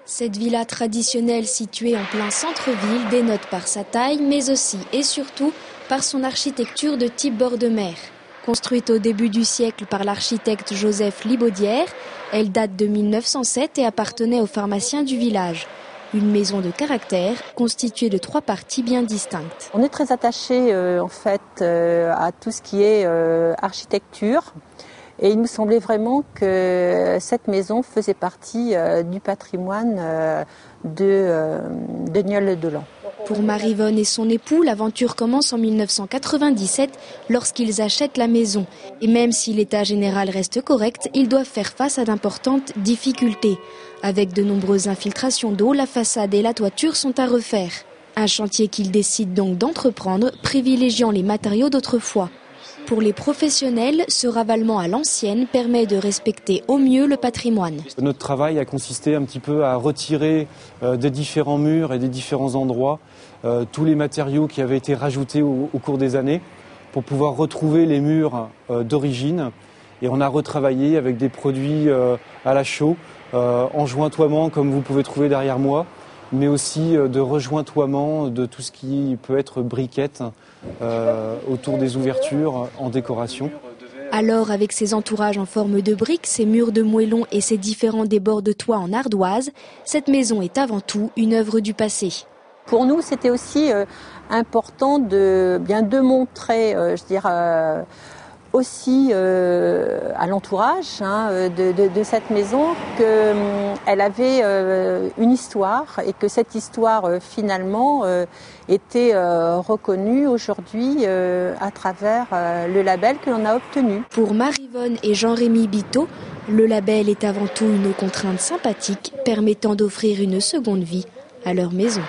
Cette villa traditionnelle située en plein centre-ville dénote par sa taille, mais aussi et surtout par son architecture de type bord de mer. Construite au début du siècle par l'architecte Joseph Libaudière, elle date de 1907 et appartenait aux pharmaciens du village. Une maison de caractère constituée de 3 parties bien distinctes. On est très attaché à tout ce qui est architecture. Et il nous semblait vraiment que cette maison faisait partie du patrimoine de Nieul-le-Dolan. Pour Marie-Vonne et son époux, l'aventure commence en 1997 lorsqu'ils achètent la maison. Et même si l'état général reste correct, ils doivent faire face à d'importantes difficultés. Avec de nombreuses infiltrations d'eau, la façade et la toiture sont à refaire. Un chantier qu'ils décident donc d'entreprendre, privilégiant les matériaux d'autrefois. Pour les professionnels, ce ravalement à l'ancienne permet de respecter au mieux le patrimoine. Notre travail a consisté un petit peu à retirer des différents murs et des différents endroits tous les matériaux qui avaient été rajoutés au cours des années pour pouvoir retrouver les murs d'origine. Et on a retravaillé avec des produits à la chaux, enjointoiement comme vous pouvez trouver derrière moi, mais aussi de rejointoiement de tout ce qui peut être briquettes autour des ouvertures en décoration. Alors, avec ses entourages en forme de briques, ses murs de moellons et ses différents débords de toit en ardoise, cette maison est avant tout une œuvre du passé. Pour nous, c'était aussi important de montrer, aussi à l'entourage de cette maison qu'elle avait une histoire et que cette histoire finalement était reconnue aujourd'hui à travers le label que l'on a obtenu. Pour Marie-Vonne et Jean-Rémy Biteau, le label est avant tout une contrainte sympathique permettant d'offrir une seconde vie à leur maison.